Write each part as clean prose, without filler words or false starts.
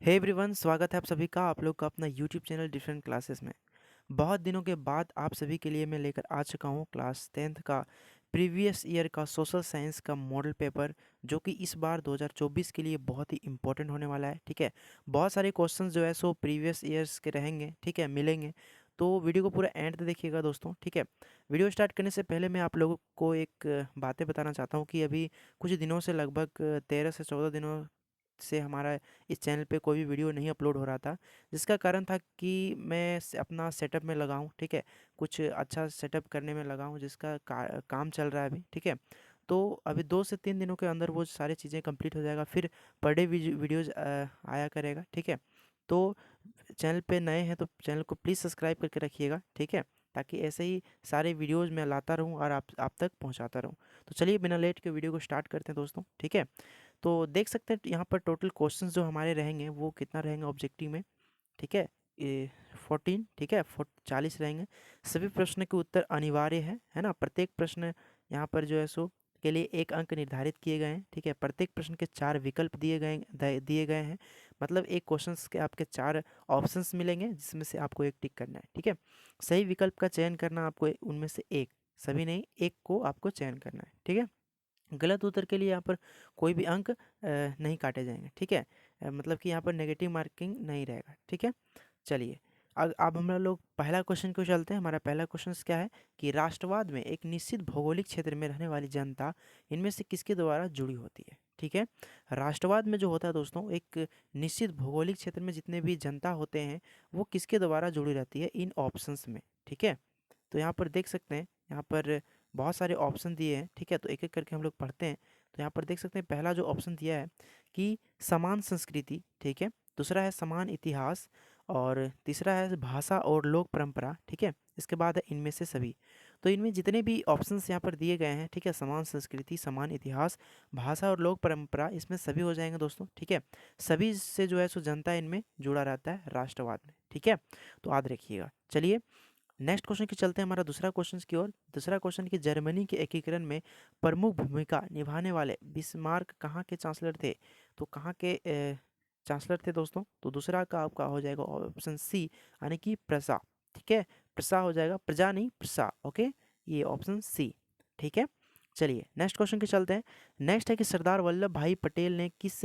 Hey everyone, स्वागत है आप सभी का आप लोग का अपना यूट्यूब चैनल डिफरेंट क्लासेस में। बहुत दिनों के बाद आप सभी के लिए मैं लेकर आ चुका हूँ क्लास 10th का प्रीवियस ईयर का सोशल साइंस का मॉडल पेपर, जो कि इस बार 2024 के लिए बहुत ही इंपॉर्टेंट होने वाला है। ठीक है, बहुत सारे क्वेश्चंस जो है सो प्रीवियस ईयर्स के रहेंगे। ठीक है, मिलेंगे, तो वीडियो को पूरा एंड तक देखिएगा दोस्तों। ठीक है, वीडियो स्टार्ट करने से पहले मैं आप लोगों को एक बातें बताना चाहता हूँ कि अभी कुछ दिनों से, लगभग 13 से 14 दिनों से हमारा इस चैनल पे कोई भी वीडियो नहीं अपलोड हो रहा था, जिसका कारण था कि मैं अपना सेटअप में लगा हूँ। ठीक है, कुछ अच्छा सेटअप करने में लगा हूँ, जिसका काम चल रहा है अभी। ठीक है, तो अभी 2 से 3 दिनों के अंदर वो सारी चीज़ें कंप्लीट हो जाएगा, फिर पर डे वीडियोज़ आया करेगा। ठीक है, तो चैनल पे नए हैं तो चैनल को प्लीज़ सब्सक्राइब करके रखिएगा। ठीक है, ताकि ऐसे ही सारे वीडियोज़ मैं लाता रहूँ और आप तक पहुँचाता रहूँ। तो चलिए बिना लेट के वीडियो को स्टार्ट करते हैं दोस्तों। ठीक है, तो देख सकते हैं यहाँ पर टोटल क्वेश्चंस जो हमारे रहेंगे वो कितना रहेंगे ऑब्जेक्टिव में। ठीक है, ये 14, ठीक है, 40 रहेंगे। सभी प्रश्न के उत्तर अनिवार्य है ना। प्रत्येक प्रश्न यहाँ पर जो है सो के लिए 1 अंक निर्धारित किए गए हैं। ठीक है, प्रत्येक प्रश्न के 4 विकल्प दिए गए हैं। मतलब एक क्वेश्चन के आपके 4 ऑप्शंस मिलेंगे, जिसमें से आपको एक टिक करना है। ठीक है, सही विकल्प का चयन करना, आपको उनमें से एक, सभी नहीं, एक को आपको चयन करना है। ठीक है, गलत उत्तर के लिए यहाँ पर कोई भी अंक नहीं काटे जाएंगे। ठीक है, मतलब कि यहाँ पर नेगेटिव मार्किंग नहीं रहेगा। ठीक है, चलिए अब हम लोग पहला क्वेश्चन को चलते हैं। हमारा पहला क्वेश्चन क्या है कि राष्ट्रवाद में एक निश्चित भौगोलिक क्षेत्र में रहने वाली जनता इनमें से किसके द्वारा जुड़ी होती है। ठीक है, राष्ट्रवाद में जो होता है दोस्तों, एक निश्चित भौगोलिक क्षेत्र में जितने भी जनता होते हैं वो किसके द्वारा जुड़ी रहती है, इन ऑप्शंस में। ठीक है, तो यहाँ पर देख सकते हैं, यहाँ पर बहुत सारे ऑप्शन दिए हैं। ठीक है, तो एक एक करके हम लोग पढ़ते हैं। तो यहाँ पर देख सकते हैं, पहला जो ऑप्शन दिया है कि समान संस्कृति। ठीक है, दूसरा है समान इतिहास, और तीसरा है भाषा और लोक परंपरा। ठीक है, इसके बाद है इनमें से सभी। तो इनमें जितने भी ऑप्शंस यहाँ पर दिए गए हैं, ठीक है, समान संस्कृति, समान इतिहास, भाषा और लोक परंपरा, इसमें सभी हो जाएंगे दोस्तों। ठीक है, सभी से जो है सो जनता इनमें जुड़ा रहता है राष्ट्रवाद में। ठीक है, तो याद रखिएगा। चलिए नेक्स्ट क्वेश्चन की चलते हैं, हमारा दूसरा क्वेश्चन की ओर। दूसरा क्वेश्चन कि जर्मनी के एकीकरण में प्रमुख भूमिका निभाने वाले बिस्मार्क कहाँ के चांसलर थे। तो कहाँ के चांसलर थे दोस्तों, तो दूसरा का आपका हो जाएगा ऑप्शन सी, यानी कि प्रसा। ठीक है, प्रसा हो जाएगा, प्रजा नहीं, प्रसा। ओके, ये ऑप्शन सी। ठीक है, चलिए नेक्स्ट क्वेश्चन के चलते हैं। नेक्स्ट है कि सरदार वल्लभ भाई पटेल ने किस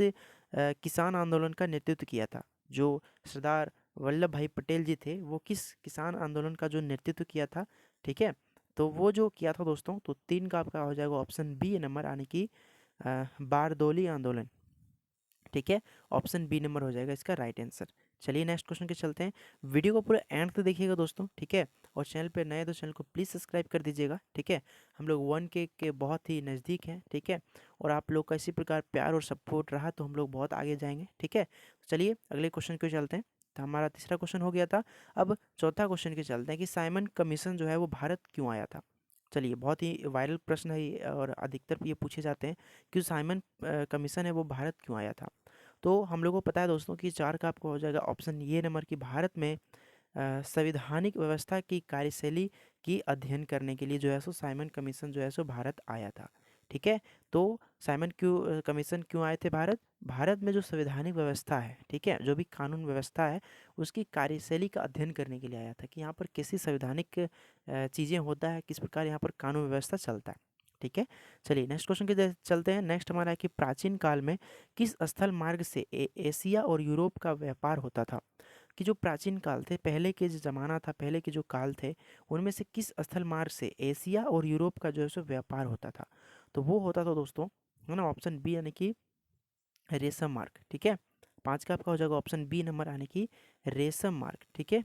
किसान आंदोलन का नेतृत्व किया था। जो सरदार वल्लभ भाई पटेल जी थे वो किस किसान आंदोलन का जो नेतृत्व किया था। ठीक है, तो वो जो किया था दोस्तों, तो 3 का आपका हो जाएगा ऑप्शन बी नंबर, यानी कि बारदोली आंदोलन। ठीक है, ऑप्शन बी नंबर हो जाएगा इसका राइट आंसर। चलिए नेक्स्ट क्वेश्चन के चलते हैं। वीडियो को पूरा एंड तक देखिएगा दोस्तों। ठीक है, और चैनल पे नए तो चैनल को प्लीज़ सब्सक्राइब कर दीजिएगा। ठीक है, हम लोग 1K के बहुत ही नज़दीक हैं। ठीक है, और आप लोग का इसी प्रकार प्यार और सपोर्ट रहा तो हम लोग बहुत आगे जाएंगे। ठीक है, तो चलिए अगले क्वेश्चन को चलते हैं। तो हमारा तीसरा क्वेश्चन हो गया था। अब चौथा क्वेश्चन के चलते हैं कि साइमन कमीशन जो है वो भारत क्यों आया था। चलिए, बहुत ही वायरल प्रश्न है ये और अधिकतर ये पूछे जाते हैं कि साइमन कमीशन है वो भारत क्यों आया था। तो हम लोगों को पता है दोस्तों कि 4 का आपको हो जाएगा ऑप्शन ये नंबर, कि भारत में संवैधानिक व्यवस्था की कार्यशैली की अध्ययन करने के लिए जो है सो साइमन कमीशन जो है सो भारत आया था। ठीक है, तो साइमन कमीशन क्यों आए थे भारत। भारत में जो संवैधानिक व्यवस्था है, ठीक है, जो भी कानून व्यवस्था है, उसकी कार्यशैली का अध्ययन करने के लिए आया था कि यहाँ पर कैसी संवैधानिक चीज़ें होता है, किस प्रकार यहाँ पर कानून व्यवस्था चलता है। ठीक है, चलिए नेक्स्ट क्वेश्चन के चलते हैं। नेक्स्ट हमारा है कि प्राचीन काल में किस स्थल मार्ग से एशिया और यूरोप का व्यापार होता था। कि जो प्राचीन काल थे, पहले के जो ज़माना था, पहले के जो काल थे, उनमें से किस स्थल मार्ग से एशिया और यूरोप का जो है सो व्यापार होता था। तो वो होता था दोस्तों, है ना, ऑप्शन बी, यानी कि रेशम मार्ग। ठीक है, 5 का आपका हो जाएगा ऑप्शन बी नंबर, यानी कि रेशम मार्ग। ठीक है,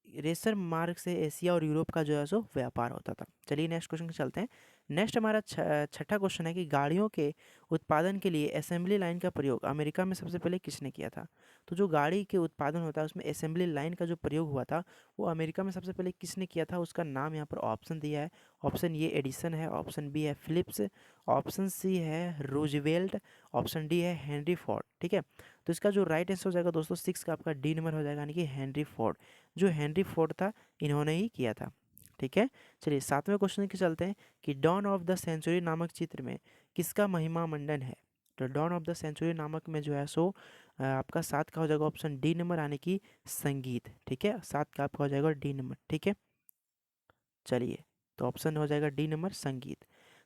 रेसर मार्ग से एशिया और यूरोप का जो है सो व्यापार होता था। चलिए नेक्स्ट क्वेश्चन पे चलते हैं। नेक्स्ट हमारा छठा क्वेश्चन है कि गाड़ियों के उत्पादन के लिए असेंबली लाइन का प्रयोग अमेरिका में सबसे पहले किसने किया था। तो जो गाड़ी के उत्पादन होता है उसमें असेंबली लाइन का जो प्रयोग हुआ था वो अमेरिका में सबसे पहले किसने किया था, उसका नाम यहाँ पर ऑप्शन दिया है। ऑप्शन ए एडिसन है, ऑप्शन बी है फिलिप्स, ऑप्शन सी है रूजवेल्ट, ऑप्शन डी है हेनरी फोर्ड। ठीक है, तो इसका जो राइट आंसर हो जाएगा दोस्तों 6 का आपका डी नंबर हो जाएगा, यानी कि हेनरी फोर्ड। जो हेनरी फोर्ड था, इन्होंने ही किया था। ठीक है, चलिए 7वें क्वेश्चन के चलते हैं कि डॉन ऑफ द सेंचुरी नामक चित्र में किसका महिमा मंडन है। The dawn of the century नामक में जो है सो आपका 7 का हो जाएगा ऑप्शन डी नंबर, यानी कि संगीत। ठीक है, 7 का आपका हो जाएगा डी नंबर। ठीक है, चलिए, तो ऑप्शन हो जाएगा डी नंबर संगीत।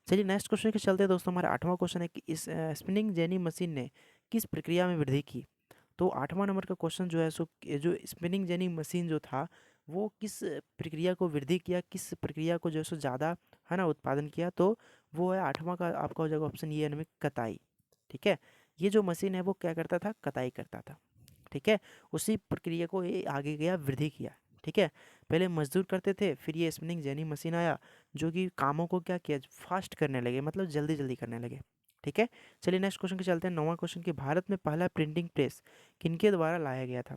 चलिए नेक्स्ट क्वेश्चन के चलते हैं दोस्तों। हमारा 8वां क्वेश्चन है कि इस स्पिनिंग जेनी मशीन ने किस प्रक्रिया में वृद्धि की। तो 8वां नंबर का क्वेश्चन जो है सो जो स्पिनिंग जेनी मशीन जो था वो किस प्रक्रिया को वृद्धि किया, किस प्रक्रिया को जो है सो ज़्यादा है ना उत्पादन किया, तो वो है 8वां का आपका हो जाएगा ऑप्शन ये यानी कताई। ठीक है, ये जो मशीन है वो क्या करता था, कताई करता था। ठीक है, उसी प्रक्रिया को ये आगे गया, वृद्धि किया। ठीक है, पहले मजदूर करते थे, फिर ये स्पिनिंग जेनी मशीन आया जो कि कामों को क्या किया, फास्ट करने लगे, मतलब जल्दी जल्दी करने लगे। ठीक है, चलिए नेक्स्ट क्वेश्चन के चलते हैं। 9वां क्वेश्चन कि भारत में पहला प्रिंटिंग प्रेस किनके द्वारा लाया गया था।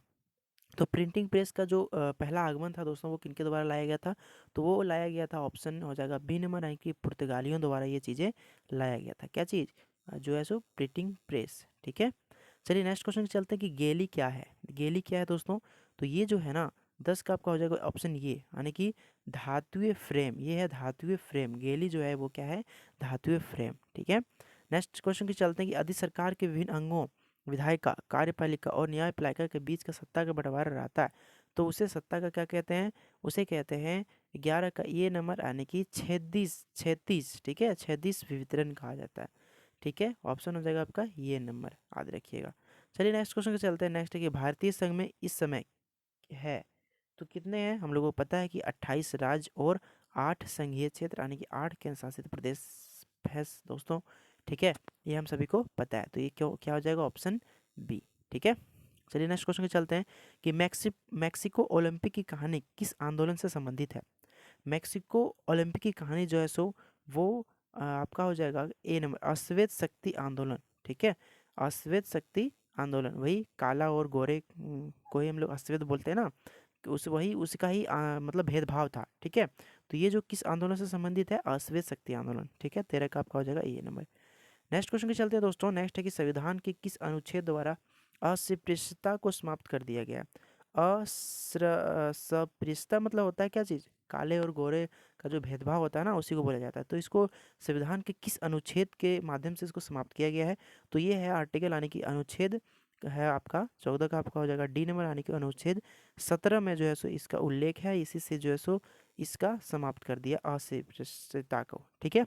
तो प्रिंटिंग प्रेस का जो पहला आगमन था दोस्तों वो किनके द्वारा लाया गया था, तो वो लाया गया था ऑप्शन हो जाएगा बी नंबर, यानी कि पुर्तगालियों द्वारा ये चीज़ें लाया गया था। क्या चीज़ जो है सो प्रिंटिंग प्रेस। ठीक है, चलिए नेक्स्ट क्वेश्चन चलते हैं कि गेली क्या है। गेली क्या है दोस्तों, तो ये जो है ना 10 का आपका हो जाएगा ऑप्शन ये, यानी कि धातुए फ्रेम। ये है धातुए फ्रेम, गेली जो है वो क्या है, धातुए फ्रेम। ठीक है, नेक्स्ट क्वेश्चन की चलते हैं कि यदि सरकार के विभिन्न अंगों विधायिका, कार्यपालिका और न्यायपालिका के बीच का सत्ता का बंटवारा रहता है तो उसे सत्ता का क्या कहते हैं, उसे कहते हैं 11 का ये नंबर, यानी कि 36। ठीक है, 36 वितरण कहा जाता है। ठीक है, ऑप्शन हो जाएगा आपका ये नंबर, याद रखिएगा। चलिए नेक्स्ट क्वेश्चन के चलते हैं। नेक्स्ट है कि भारतीय संघ में इस समय है तो कितने हैं, हम लोगों को पता है कि 28 राज्य और 8 संघीय क्षेत्र, यानी कि 8 केंद्र शासित प्रदेश है दोस्तों। ठीक है, ये हम सभी को पता है, तो ये क्यों क्या हो जाएगा ऑप्शन बी। ठीक है, चलिए नेक्स्ट क्वेश्चन के चलते हैं कि मैक्सिको ओलंपिक की कहानी किस आंदोलन से संबंधित है। मैक्सिको ओलंपिक की कहानी जो है सो वो आपका हो जाएगा ए नंबर, अश्वेत शक्ति आंदोलन। ठीक है, अश्वेत शक्ति आंदोलन, वही काला और गोरे को ही हम लोग अश्वेत बोलते हैं ना, कि उस वही उसका ही मतलब भेदभाव था। ठीक है, तो ये जो किस आंदोलन से संबंधित है, अश्वेत शक्ति आंदोलन। ठीक है, 13 का आपका हो जाएगा ये नंबर। नेक्स्ट क्वेश्चन के चलते हैं दोस्तों। नेक्स्ट है कि संविधान के किस अनुच्छेद द्वारा अस्पृश्यता को समाप्त कर दिया गया। अस्पृश्यता मतलब होता है क्या चीज़, काले और गोरे का जो भेदभाव होता है ना, उसी को बोला जाता है। तो इसको संविधान के किस अनुच्छेद के माध्यम से इसको समाप्त किया गया है, तो ये है आर्टिकल, यानी कि अनुच्छेद है आपका 14 का आपका हो जाएगा डी नंबर, यानी कि अनुच्छेद 17 में जो है सो इसका उल्लेख है, इसी से जो है सो इसका समाप्त कर दिया अस्पृश्यता को। ठीक है,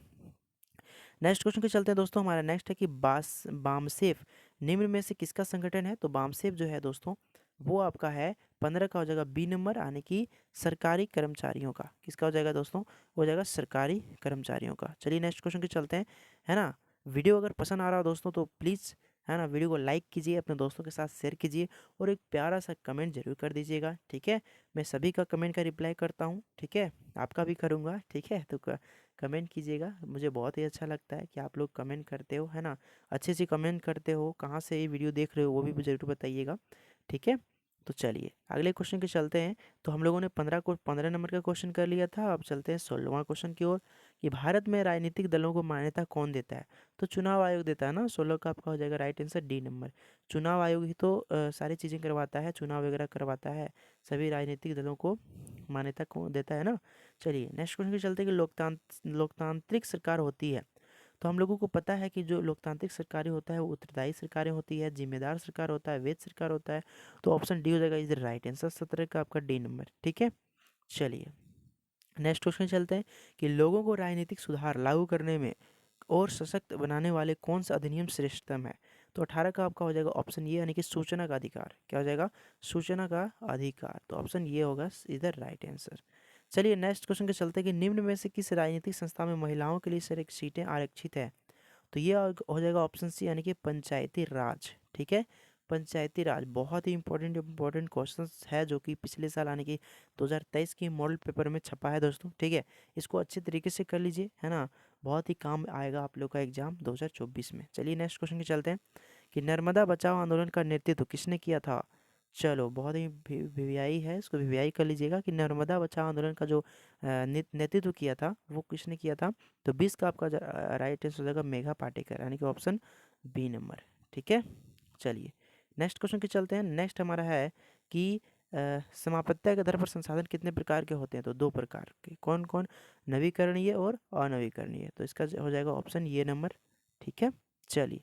नेक्स्ट क्वेश्चन के चलते हैं दोस्तों। हमारा नेक्स्ट है कि बामसेफ निम्न में से किसका संगठन है। तो बामसेफ जो है दोस्तों वो आपका है 15 का हो जाएगा बी नंबर, यानी कि सरकारी कर्मचारियों का। किसका हो जाएगा दोस्तों, हो जाएगा सरकारी कर्मचारियों का। चलिए नेक्स्ट क्वेश्चन के चलते हैं, है ना। वीडियो अगर पसंद आ रहा हो दोस्तों तो प्लीज़ है ना वीडियो को लाइक कीजिए, अपने दोस्तों के साथ शेयर कीजिए और एक प्यारा सा कमेंट जरूर कर दीजिएगा। ठीक है, मैं सभी का कमेंट का रिप्लाई करता हूँ। ठीक है, आपका भी करूँगा। ठीक है, तो कमेंट कीजिएगा, मुझे बहुत ही अच्छा लगता है कि आप लोग कमेंट करते हो, है ना। अच्छे से कमेंट करते हो, कहाँ से ये वीडियो देख रहे हो वो भी मुझे ज़रूर बताइएगा। ठीक है, तो चलिए अगले क्वेश्चन के चलते हैं। तो हम लोगों ने 15 नंबर का क्वेश्चन कर लिया था, अब चलते हैं 16वां क्वेश्चन की ओर कि भारत में राजनीतिक दलों को मान्यता कौन देता है। तो चुनाव आयोग देता है ना। 16 का आपका हो जाएगा राइट आंसर डी नंबर। चुनाव आयोग ही तो सारी चीज़ें करवाता है, चुनाव वगैरह करवाता है, सभी राजनीतिक दलों को मान्यता कौन देता है ना। चलिए नेक्स्ट क्वेश्चन के चलते कि लोकतांत्रिक सरकार होती है। तो हम लोगों को पता है कि जो लोकतांत्रिक सरकारें होता है वो उत्तरदायी सरकारें होती है, जिम्मेदार सरकार होता है, वैध सरकार होता है। तो ऑप्शन डी हो जाएगा इज द राइट आंसर, 17 का आपका डी नंबर। ठीक है, चलिए नेक्स्ट क्वेश्चन चलते हैं कि लोगों को राजनीतिक सुधार लागू करने में और सशक्त बनाने वाले कौन सा अधिनियम श्रेष्ठतम है। तो 18 का आपका हो जाएगा ऑप्शन ये, यानी कि सूचना का अधिकार। क्या हो जाएगा, सूचना का अधिकार। तो ऑप्शन ये होगा इधर राइट आंसर। चलिए नेक्स्ट क्वेश्चन के चलते कि निम्न में से किस राजनीतिक संस्था में महिलाओं के लिए सिर्फ सीटें आरक्षित है। तो ये हो जाएगा ऑप्शन सी, यानी कि पंचायती राज। ठीक है, पंचायती राज बहुत ही इंपॉर्टेंट क्वेश्चन है जो कि पिछले साल यानी कि 2023 की मॉडल पेपर में छपा है दोस्तों। ठीक है, इसको अच्छे तरीके से कर लीजिए, है ना, बहुत ही काम आएगा आप लोग का एग्जाम 2024 में। चलिए नेक्स्ट क्वेश्चन के चलते हैं कि नर्मदा बचाओ आंदोलन का नेतृत्व किसने किया था। चलो बहुत ही वीवीआई है, इसको वीवीआई कर लीजिएगा कि नर्मदा बचाओ आंदोलन का जो नेतृत्व किया था वो किसने किया था। तो 20 का आपका राइट आंसर हो जाएगा मेघा पाटेकर, यानी कि ऑप्शन बी नंबर। ठीक है, चलिए नेक्स्ट क्वेश्चन के चलते हैं। नेक्स्ट हमारा है कि समापत्ति के आधार पर संसाधन कितने प्रकार के होते हैं। तो 2 प्रकार के, कौन कौन, नवीकरणीय और अनवीकरणीय। तो इसका हो जाएगा ऑप्शन ये नंबर। ठीक है, चलिए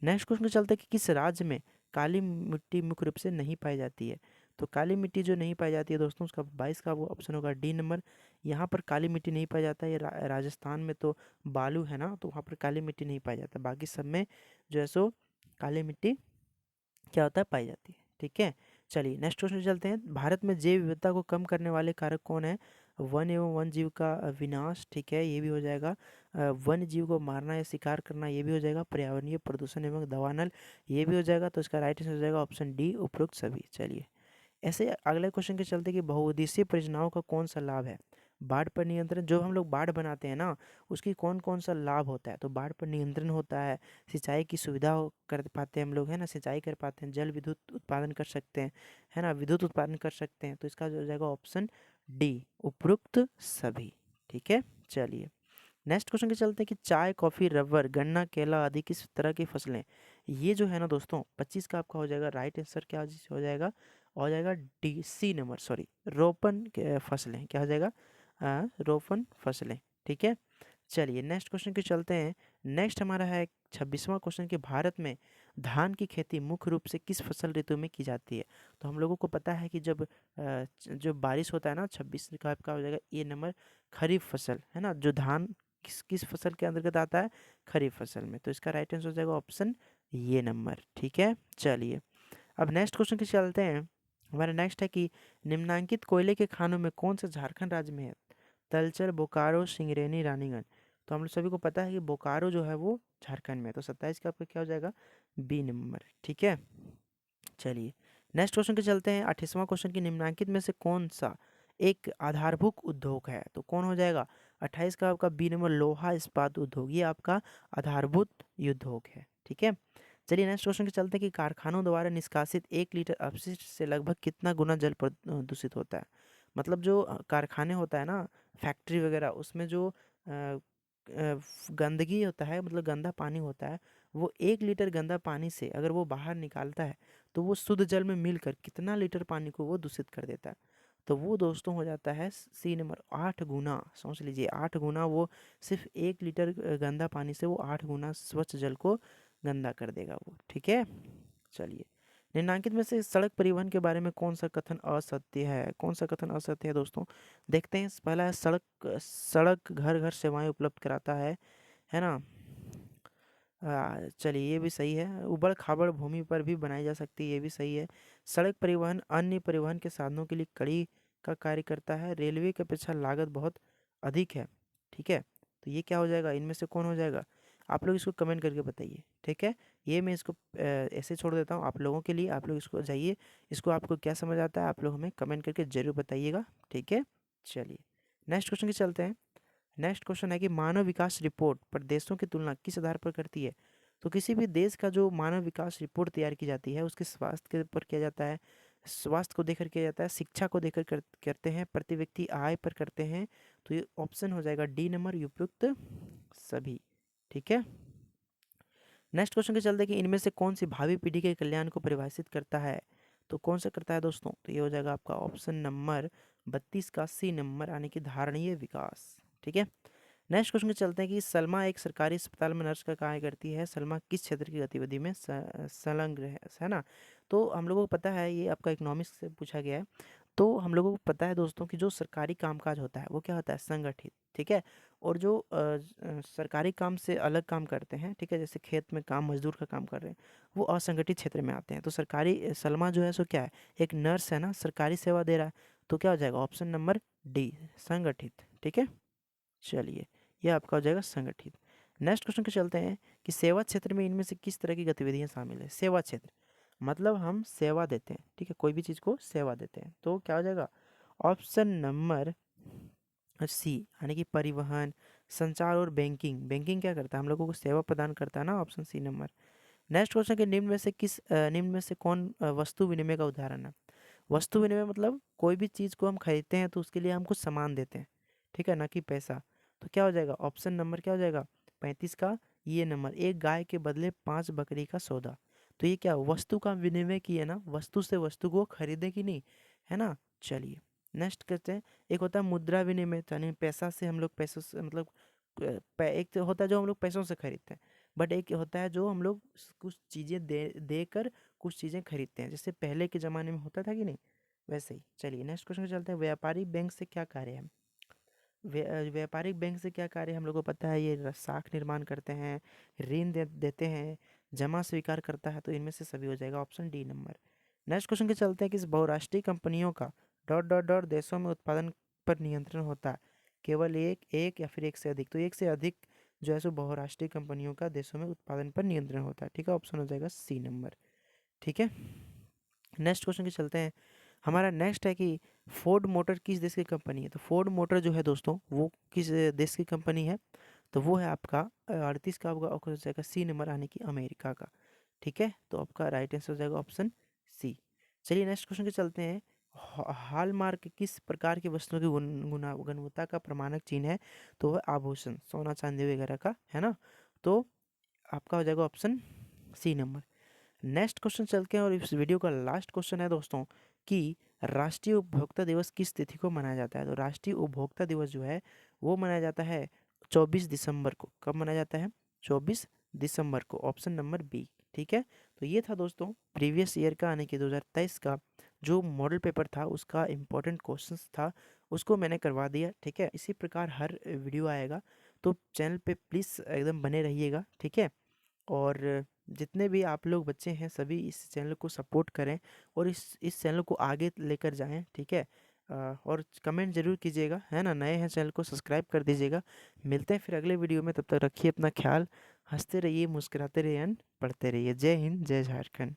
नेक्स्ट क्वेश्चन के चलते कि किस राज्य में काली मिट्टी मुख्य रूप से नहीं पाई जाती है। तो काली मिट्टी जो नहीं पाई जाती है दोस्तों, उसका 22 का वो ऑप्शन होगा डी नंबर। यहाँ पर काली मिट्टी नहीं पाई जाता है। ये राजस्थान में तो बालू है ना, तो वहाँ पर काली मिट्टी नहीं पाई जाता। बाकी सब में जो है सो काली मिट्टी क्या होता है, पाई जाती है। ठीक है, चलिए नेक्स्ट क्वेश्चन चलते हैं। भारत में जैव विविधता को कम करने वाले कारक कौन है? वन एवं वन जीव का विनाश, ठीक है, ये भी हो जाएगा। वन्य जीव को मारना या शिकार करना, ये भी हो जाएगा। पर्यावरणीय प्रदूषण एवं दवानल, ये भी हो जाएगा। तो इसका राइट आंसर हो जाएगा ऑप्शन डी, उपरोक्त सभी। चलिए ऐसे अगले क्वेश्चन के चलते कि बहुउद्देशीय परियोजनाओं का कौन सा लाभ है? बाढ़ पर नियंत्रण, जो हम लोग बाढ़ बनाते हैं ना, उसकी कौन कौन सा लाभ होता है? तो बाढ़ पर नियंत्रण होता है, सिंचाई की सुविधा कर पाते हैं हम लोग, है ना, सिंचाई कर पाते हैं, जल विद्युत उत्पादन कर सकते हैं, है ना, विद्युत उत्पादन कर सकते हैं। तो इसका जो हो जाएगा ऑप्शन डी, उपरोक्त सभी। ठीक है, चलिए नेक्स्ट क्वेश्चन के चलते हैं कि चाय, कॉफी, रबर, गन्ना, केला आदि किस तरह की फसलें? ये जो है ना दोस्तों, 25 का आपका हो जाएगा राइट आंसर। क्या हो जाएगा डी, सी नंबर, सॉरी, रोपन फसलें। क्या हो जाएगा? रोपन फसलें। ठीक है, चलिए नेक्स्ट क्वेश्चन के चलते हैं। नेक्स्ट हमारा है 26वां क्वेश्चन कि भारत में धान की खेती मुख्य रूप से किस फसल ऋतु में की जाती है? तो हम लोगों को पता है कि जब जो बारिश होता है ना, 26 का आपका हो जाएगा ए नंबर, खरीफ फसल, है ना। जो धान किस किस फसल के अंतर्गत आता है? खरीफ फसल में। तो इसका राइट आंसर हो जाएगा ऑप्शन ये नंबर। ठीक है, चलिए अब नेक्स्ट क्वेश्चन के चलते हैं। हमारा नेक्स्ट है कि निम्नांकित कोयले के खानों में कौन सा झारखंड राज्य में है? तलचर, बोकारो, सिंगरेनी, रानीगंज। तो हम लोग सभी को पता है कि बोकारो जो है वो झारखंड में है। तो 27 का आपका क्या हो जाएगा? B number. ठीक है, चलिए नेक्स्ट क्वेश्चन के चलते हैं। 28वां क्वेश्चन की निम्नांकित में से कौन सा एक आधारभूत उद्योग है? तो कौन हो जाएगा? 28 का आपका बी नंबर, लोहा इस्पात उद्योग, ये आपका आधारभूत उद्योग है। ठीक है, चलिए नेक्स्ट क्वेश्चन के चलते हैं कि कारखानों द्वारा निष्कासित 1 लीटर अपशिष्ट से लगभग कितना गुना जल दूषित होता है? मतलब जो कारखाने होता है ना, फैक्ट्री वगैरह, उसमें जो गंदगी होता है, मतलब गंदा पानी होता है, वो 1 लीटर गंदा पानी से अगर वो बाहर निकालता है तो वो शुद्ध जल में मिलकर कितना लीटर पानी को वो दूषित कर देता है? तो वो दोस्तों हो जाता है सी नंबर, 8 गुना। सोच लीजिए 8 गुना, वो सिर्फ 1 लीटर गंदा पानी से वो 8 गुना स्वच्छ जल को गंदा कर देगा वो। ठीक है, चलिए निम्नांकित में से सड़क परिवहन के बारे में कौन सा कथन असत्य है? कौन सा कथन असत्य है दोस्तों? देखते हैं। पहला है सड़क सड़क घर घर सेवाएं उपलब्ध कराता है ना। चलिए ये भी सही है। उबड़ खाबड़ भूमि पर भी बनाई जा सकती है, ये भी सही है। सड़क परिवहन अन्य परिवहन के साधनों के लिए कड़ी का कार्य करता है। रेलवे की अपेक्षा लागत बहुत अधिक है। ठीक है, तो ये क्या हो जाएगा? इनमें से कौन हो जाएगा? आप लोग इसको कमेंट करके बताइए। ठीक है, ये मैं इसको ऐसे छोड़ देता हूँ आप लोगों के लिए। आप लोग इसको जाइए, इसको आपको क्या समझ आता है आप लोग हमें कमेंट करके ज़रूर बताइएगा। ठीक है, चलिए नेक्स्ट क्वेश्चन की चलते हैं। नेक्स्ट क्वेश्चन है कि मानव विकास रिपोर्ट पर देशों की तुलना किस आधार पर करती है? तो किसी भी देश का जो मानव विकास रिपोर्ट तैयार की जाती है, उसके स्वास्थ्य के ऊपर किया जाता है, स्वास्थ्य को देखकर किया जाता है, शिक्षा को देखकर करते हैं, प्रति व्यक्ति आय पर करते हैं। तो ये ऑप्शन हो जाएगा डी नंबर, उपयुक्त सभी। ठीक है, नेक्स्ट क्वेश्चन के चलते कि इनमें से कौन सी भावी पीढ़ी के कल्याण को परिभाषित करता है? तो कौन सा करता है दोस्तों? तो ये हो जाएगा आपका ऑप्शन नंबर 32 का सी नंबर, यानी कि धारणीय विकास। ठीक है, नेक्स्ट क्वेश्चन के चलते हैं कि सलमा एक सरकारी अस्पताल में नर्स का कार्य करती है। सलमा किस क्षेत्र की गतिविधि में संलग्न है ना? तो हम लोगों को पता है, ये आपका इकोनॉमिक्स से पूछा गया है। तो हम लोगों को पता है दोस्तों कि जो सरकारी कामकाज होता है वो क्या होता है? संगठित। ठीक है, और जो सरकारी काम से अलग काम करते हैं, ठीक है, जैसे खेत में काम, मजदूर का काम कर रहे हैं, वो असंगठित क्षेत्र में आते हैं। तो सरकारी सलमा जो है सो क्या है? एक नर्स है ना, सरकारी सेवा दे रहा है। तो क्या हो जाएगा? ऑप्शन नंबर डी, संगठित। ठीक है, चलिए ये आपका हो जाएगा संगठित। नेक्स्ट क्वेश्चन के चलते हैं कि सेवा क्षेत्र में इनमें से किस तरह की गतिविधियां शामिल है? सेवा क्षेत्र मतलब हम सेवा देते हैं, ठीक है, कोई भी चीज़ को सेवा देते हैं। तो क्या हो जाएगा? ऑप्शन नंबर सी, यानी कि परिवहन, संचार और बैंकिंग। बैंकिंग क्या करता है? हम लोगों को सेवा प्रदान करता है ना, option C number. Next question के निम्न में से कौन वस्तु विनिमय का उदाहरण है? वस्तु विनिमय मतलब कोई भी चीज़ को हम खरीदते हैं तो उसके लिए हम कुछ सामान देते हैं, ठीक है, ना कि पैसा। तो क्या हो जाएगा? ऑप्शन नंबर क्या हो जाएगा? 35 का ये नंबर, एक गाय के बदले 5 बकरी का सौदा। तो ये क्या वस्तु का विनिमय किया ना, वस्तु से वस्तु को खरीदे कि नहीं, है ना। चलिए नेक्स्ट करते हैं। एक होता है मुद्रा विनिमय, यानी पैसा से हम लोग पैसों से मतलब एक तो होता है जो हम लोग पैसों से खरीदते हैं। बट एक होता है जो हम लोग कुछ चीज़ें देकर कुछ चीज़ें खरीदते हैं, जैसे पहले के ज़माने में होता था कि नहीं, वैसे ही। चलिए नेक्स्ट क्वेश्चन पे चलते हैं। व्यापारिक बैंक से क्या कार्य है? व्यापारिक बैंक से क्या कार्य है? हम लोग को पता है, ये साख निर्माण करते हैं, ऋण देते हैं, जमा स्वीकार करता है, तो इनमें से सभी हो जाएगा option D number. Next question के चलते हैं कि इस बहुराष्ट्रीय कंपनियों का डॉट डॉट डॉट देशों में उत्पादन पर नियंत्रण होता है? केवल एक या फिर एक से अधिक? तो एक से अधिक जो है सो बहुराष्ट्रीय कंपनियों का देशों में उत्पादन पर नियंत्रण होता है। ठीक है, ऑप्शन हो जाएगा सी नंबर। ठीक है, नेक्स्ट क्वेश्चन के चलते हैं। हमारा नेक्स्ट है कि फोर्ड मोटर किस देश की कंपनी है? तो फोर्ड मोटर जो है दोस्तों वो किस देश की कंपनी है? तो वो है आपका 38 का होगा, हो जाएगा सी नंबर आने की अमेरिका का। ठीक है, तो आपका राइट आंसर हो जाएगा ऑप्शन सी। चलिए नेक्स्ट क्वेश्चन के चलते हैं। हॉलमार्क किस प्रकार की वस्तुओं की गुणवत्ता का प्रमाणक चिन्ह है? तो वह आभूषण, सोना चांदी वगैरह का, है ना। तो आपका हो जाएगा option C number. Next question चलते हैं और इस वीडियो का लास्ट क्वेश्चन है दोस्तों कि राष्ट्रीय उपभोक्ता दिवस किस तिथि को मनाया जाता है? तो राष्ट्रीय उपभोक्ता दिवस जो है वो मनाया जाता है 24 दिसंबर को। कब मनाया जाता है? 24 दिसंबर को, ऑप्शन नंबर बी। ठीक है, तो ये था दोस्तों प्रीवियस ईयर का यानी कि 2023 का जो मॉडल पेपर था, उसका इम्पोर्टेंट क्वेश्चंस था, उसको मैंने करवा दिया। ठीक है, इसी प्रकार हर वीडियो आएगा, तो चैनल पे प्लीज़ एकदम बने रहिएगा। ठीक है, और जितने भी आप लोग बच्चे हैं सभी इस चैनल को सपोर्ट करें और इस चैनल को आगे लेकर जाएं। ठीक है, और कमेंट ज़रूर कीजिएगा, है ना। नए हैं चैनल को सब्सक्राइब कर दीजिएगा। मिलते हैं फिर अगले वीडियो में, तब तक रखिए अपना ख्याल, हंसते रहिए, मुस्कुराते रहिए, पढ़ते रहिए। जय हिंद, जय झारखंड।